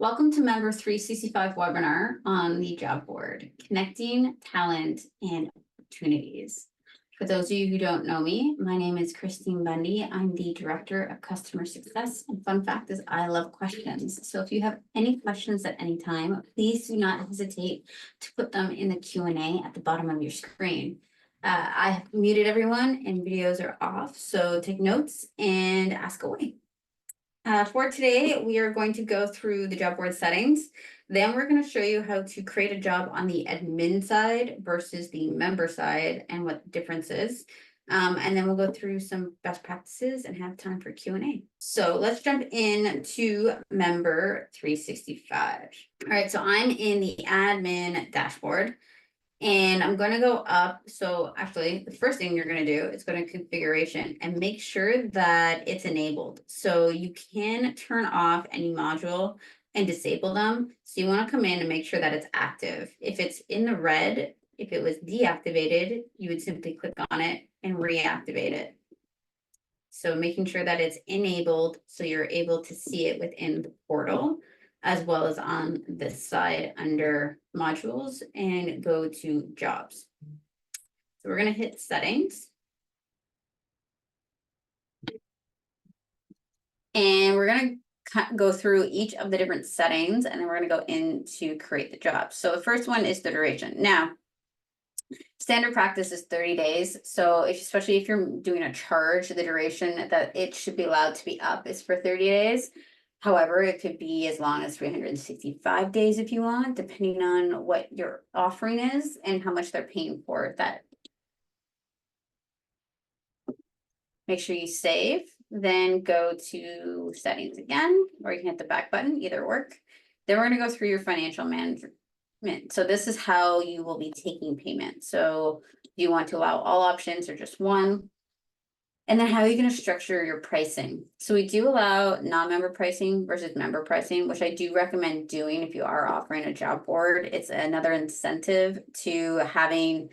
Welcome to Member 365 webinar on the job board, Connecting Talent and Opportunities. For those of you who don't know me, my name is Christine Bundy. I'm the Director of Customer Success. And fun fact is I love questions. So if you have any questions at any time, please do not hesitate to put them in the Q&A at the bottom of your screen. I have muted everyone and videos are off, so take notes and ask away. For today, we are going to go through the job board settings. Then we're going to show you how to create a job on the admin side versus the member side and what the difference is. And then we'll go through some best practices and have time for Q&A. So let's jump into Member 365. All right, so I'm in the admin dashboard. And I'm going to go up. So actually, the first thing you're going to do is go to configuration and make sure that it's enabled. So you can turn off any module and disable them. So you want to come in and make sure that it's active. If it's in the red, if it was deactivated, you would simply click on it and reactivate it. So making sure that it's enabled so you're able to see it within the portal, as well as on this side under modules, and go to jobs. So we're going to hit settings. And we're going to go through each of the different settings, and then we're going to go into create the job. So the first one is the duration. Now, standard practice is 30 days. So especially if you're doing a charge, the duration that it should be allowed to be up is for 30 days. However, it could be as long as 365 days if you want, depending on what your offering is and how much they're paying for that. Make sure you save, then go to settings again, or you can hit the back button, either work. Then we're going to go through your financial management. So this is how you will be taking payment. So do you want to allow all options or just one? And then how are you going to structure your pricing? So we do allow non-member pricing versus member pricing, which I do recommend doing if you are offering a job board. It's another incentive to having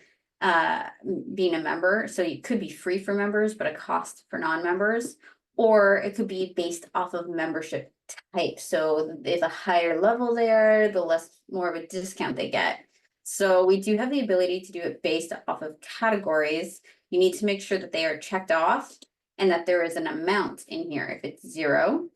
being a member. So you could be free for members, but a cost for non-members, or it could be based off of membership type. So if a higher level they are, the more of a discount they get. So we do have the ability to do it based off of categories. You need to make sure that they are checked off and that there is an amount in here. If it's 0,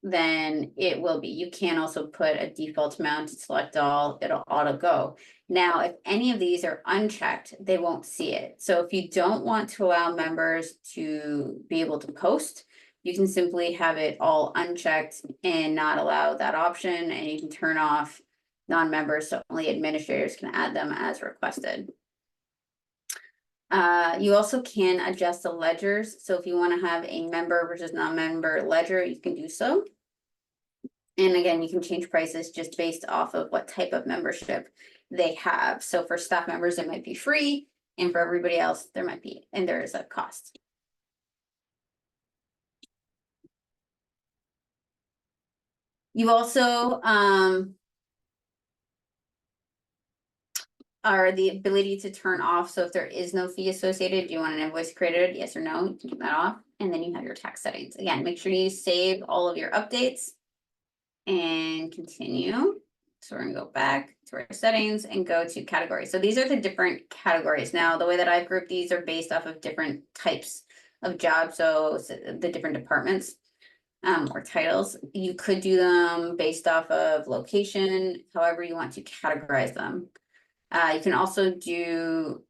then it will be. You can also put a default amount, select all, it'll auto go. Now, if any of these are unchecked, they won't see it. So if you don't want to allow members to be able to post, you can simply have it all unchecked and not allow that option, and you can turn off non-members so only administrators can add them as requested. You also can adjust the ledgers. So if you want to have a member versus non-member ledger, you can do so. And again, you can change prices just based off of what type of membership they have. So for staff members, it might be free, and for everybody else, there might be, and there is a cost. You also are the ability to turn off. So if there is no fee associated, do you want an invoice created? Yes or no? You can turn that off. And then you have your tax settings. Again, make sure you save all of your updates and continue. So we're gonna go back to our settings and go to categories. So these are the different categories. Now, the way that I've grouped these are based off of different types of jobs. So the different departments or titles. You could do them based off of location, however you want to categorize them. You can also do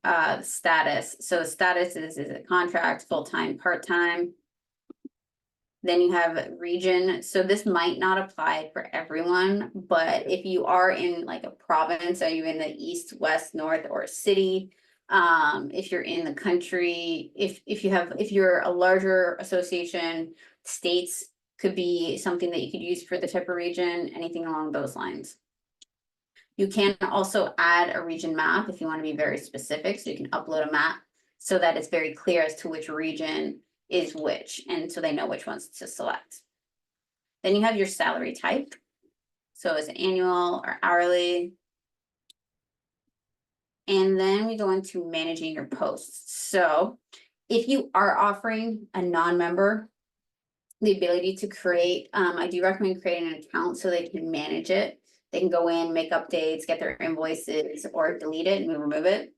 status. So status is it contract, full-time, part-time. Then you have region. So this might not apply for everyone, but if you are in like a province, are you in the east, west, north, or city? If you're in the country, if you're a larger association, states could be something that you could use for the type of region, anything along those lines. You can also add a region map if you want to be very specific. So you can upload a map so that it's very clear as to which region is which, and so they know which ones to select. Then you have your salary type. So is it annual or hourly? And then we go into managing your posts. So if you are offering a non-member the ability to create, I do recommend creating an account so they can manage it. They can go in, make updates, get their invoices, or delete it and remove it.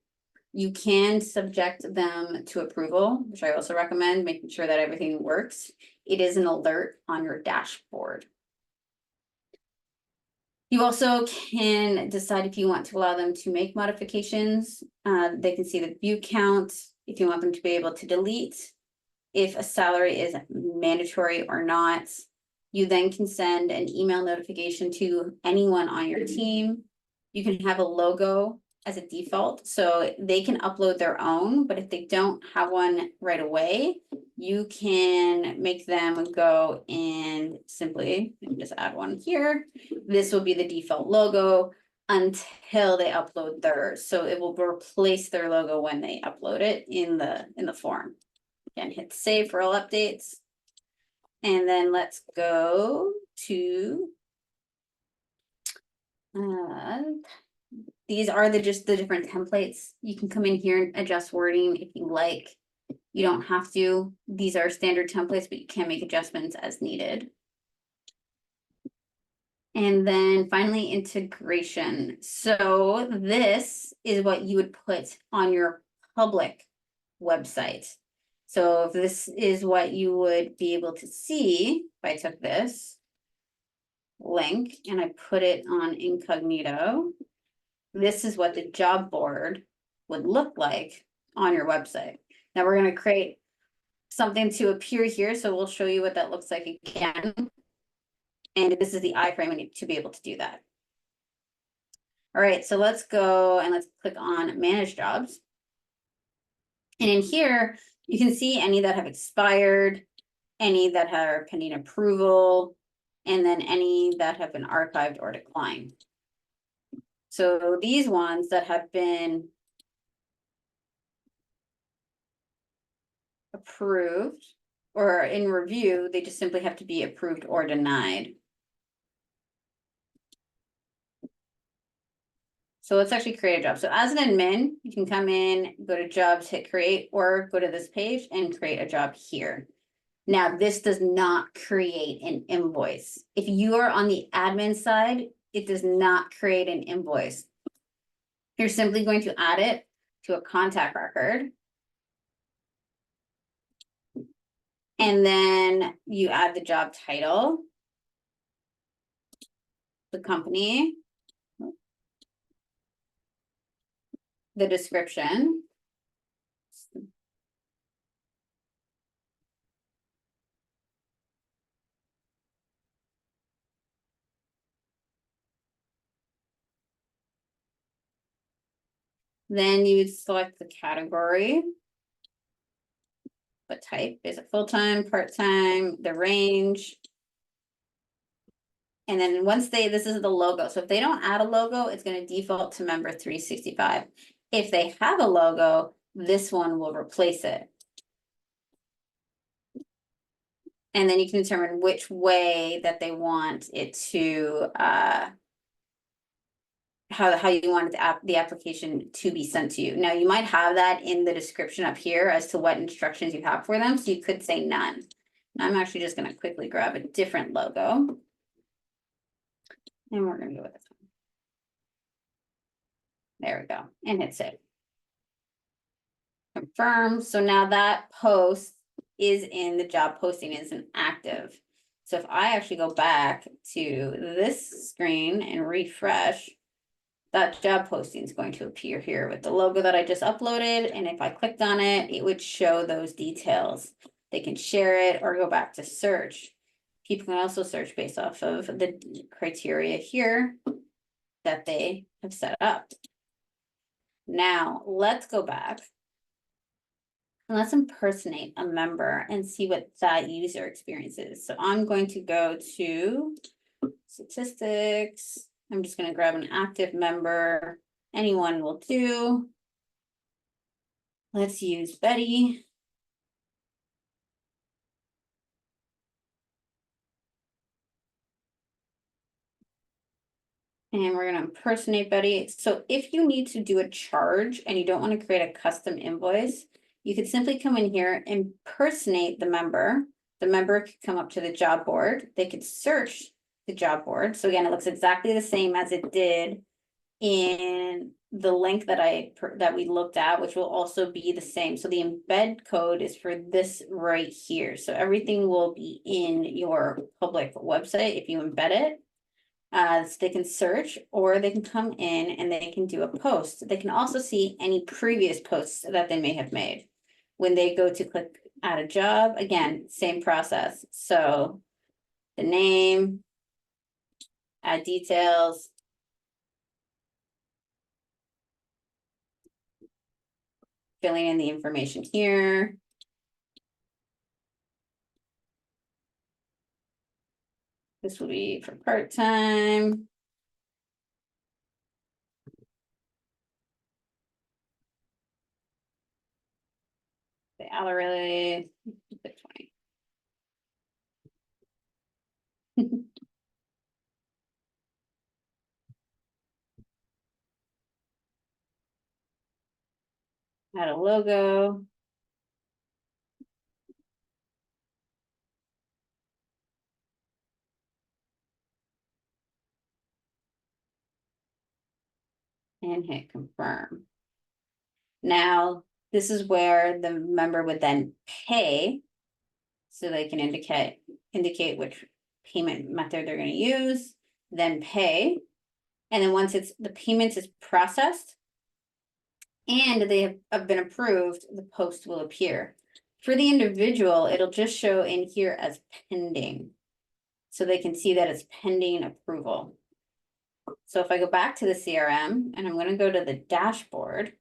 You can subject them to approval, which I also recommend, making sure that everything works. It is an alert on your dashboard. You also can decide if you want to allow them to make modifications. They can see the view count, if you want them to be able to delete, if a salary is mandatory or not. You then can send an email notification to anyone on your team. You can have a logo as a default, so they can upload their own, but if they don't have one right away, you can make them go and simply just add one here. This will be the default logo until they upload theirs, so it will replace their logo when they upload it in the form. Again, hit save for all updates. And then let's go to these are just the different templates. You can come in here and adjust wording if you like. You don't have to. These are standard templates, but you can make adjustments as needed. And then finally, integration. So this is what you would put on your public website. So if this is what you would be able to see, if I took this link and I put it on incognito, this is what the job board would look like on your website. Now we're going to create something to appear here. So we'll show you what that looks like again. And this is the iframe to be able to do that. All right, so let's go and let's click on manage jobs. And in here, you can see any that have expired, any that are pending approval, and then any that have been archived or declined. So these ones that have been approved or in review, they just simply have to be approved or denied. So let's actually create a job. So as an admin, you can come in, go to jobs, hit create, or go to this page and create a job here. Now, this does not create an invoice. If you are on the admin side, it does not create an invoice. You're simply going to add it to a contact record. And then you add the job title, the company, the description, then you would select the category. What type? Is it full-time, part-time, the range? And then once this is the logo. So if they don't add a logo, it's going to default to member 365. If they have a logo, this one will replace it. And then you can determine which way that they want it to, how you want the application to be sent to you. Now, you might have that in the description up here as to what instructions you have for them. So you could say none. Now, I'm actually just going to quickly grab a different logo. And we're going to go with this one. There we go. And hit save. Confirm. So now that post is in the job posting, is an active. So if I actually go back to this screen and refresh, that job posting is going to appear here with the logo that I just uploaded. And if I clicked on it, it would show those details. They can share it or go back to search. People can also search based off of the criteria here that they have set up. Now, let's go back and let's impersonate a member and see what that user experience is. So I'm going to go to statistics. I'm just going to grab an active member. Anyone will do. Let's use Betty. And we're going to impersonate Betty. So if you need to do a charge and you don't want to create a custom invoice, you could simply come in here and impersonate the member. the member could come up to the job board, they could search the job board. So again, it looks exactly the same as it did in the link that we looked at, which will also be the same. So the embed code is for this right here. So everything will be in your public website if you embed it. So they can search, or they can come in and they can do a post. They can also see any previous posts that they may have made. When they go to click add a job, again, same process. So the name, add details, filling in the information here. This will be for part-time. The hourly, 20. Add a logo. And hit confirm. Now, this is where the member would then pay. So they can indicate which payment method they're going to use, then pay. And then once the payment is processed and they have been approved, the post will appear. For the individual, it'll just show in here as pending. So they can see that it's pending approval. So if I go back to the CRM and I'm going to go to the dashboard.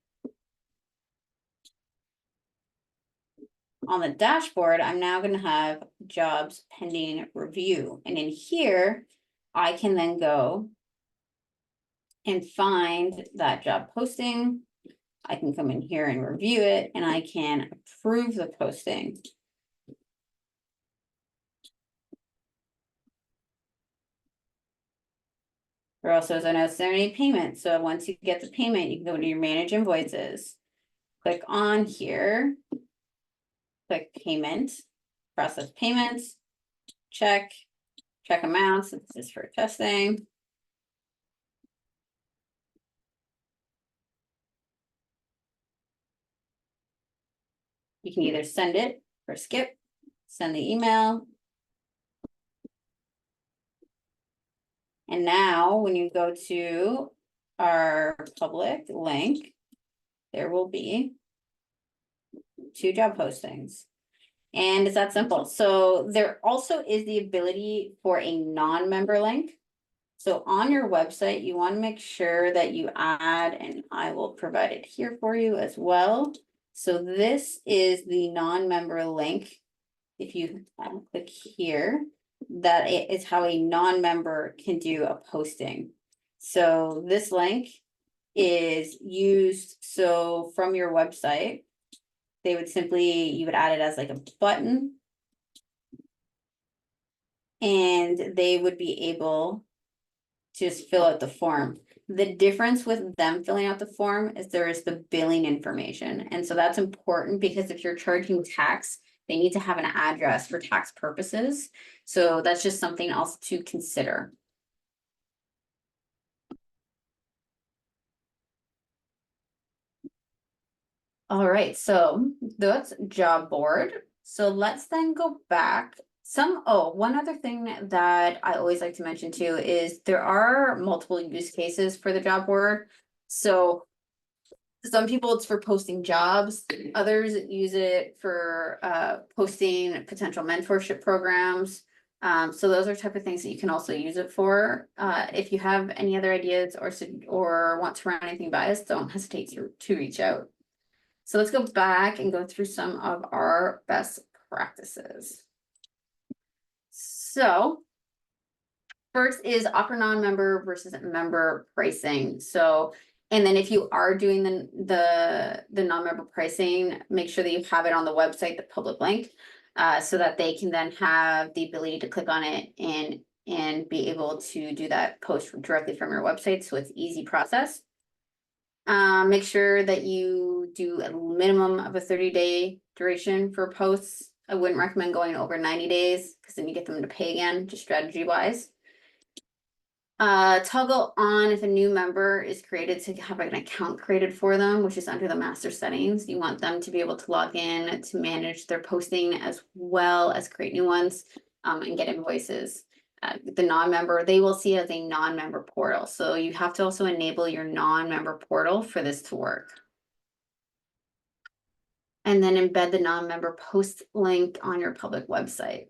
On the dashboard, I'm now going to have jobs pending review. And in here, I can then go and find that job posting. I can come in here and review it, and I can approve the posting. There also is an outstanding payment. So once you get the payment, you can go to your manage invoices. Click on here. Click payment, process payments, check amounts. This is for testing. You can either send it or skip, send the email. And now when you go to our public link, there will be 2 job postings. And it's that simple. So there also is the ability for a non-member link. So on your website, you want to make sure that you add, and I will provide it here for you as well. So this is the non-member link. If you click here, that is how a non-member can do a posting. So this link is used, so from your website, you would add it as like a button. And they would be able to just fill out the form. The difference with them filling out the form is there is the billing information. And so that's important because if you're charging tax, they need to have an address for tax purposes. So that's just something else to consider. All right, so that's job board. So let's then go back. One other thing that I always like to mention too is there are multiple use cases for the job board. So some people it's for posting jobs, others use it for posting potential mentorship programs. So those are type of things that you can also use it for. If you have any other ideas or want to run anything by us, don't hesitate to reach out. So let's go back and go through some of our best practices. So first is offer non-member versus member pricing. So, and then if you are doing the non-member pricing, make sure that you have it on the website, the public link, so that they can then have the ability to click on it and be able to do that post directly from your website. So it's easy process. Make sure that you do a minimum of a 30-day duration for posts. I wouldn't recommend going over 90 days because then you get them to pay again, just strategy wise. Toggle on if a new member is created to have an account created for them, which is under the master settings. You want them to be able to log in to manage their posting as well as create new ones and get invoices. The non-member, they will see as a non-member portal. So you have to also enable your non-member portal for this to work. And then embed the non-member post link on your public website.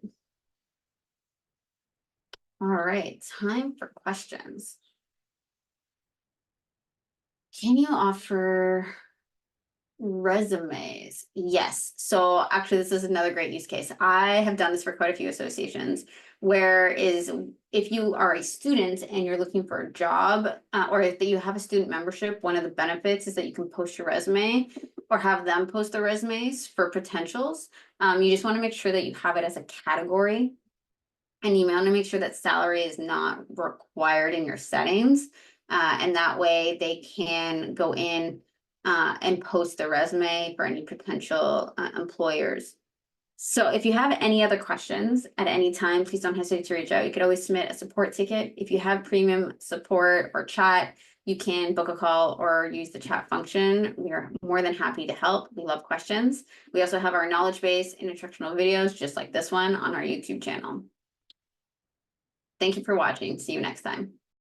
All right, time for questions. Can you offer resumes? Yes. So actually, this is another great use case. I have done this for quite a few associations, where is if you are a student and you're looking for a job, or if you have a student membership, one of the benefits is that you can post your resume or have them post their resumes for potentials. You just want to make sure that you have it as a category. And you want to make sure that salary is not required in your settings. And that way they can go in and post their resume for any potential employers. So if you have any other questions at any time, please don't hesitate to reach out. You could always submit a support ticket. If you have premium support or chat, you can book a call or use the chat function. We are more than happy to help. We love questions. We also have our knowledge base and instructional videos, just like this one, on our YouTube channel. Thank you for watching. See you next time.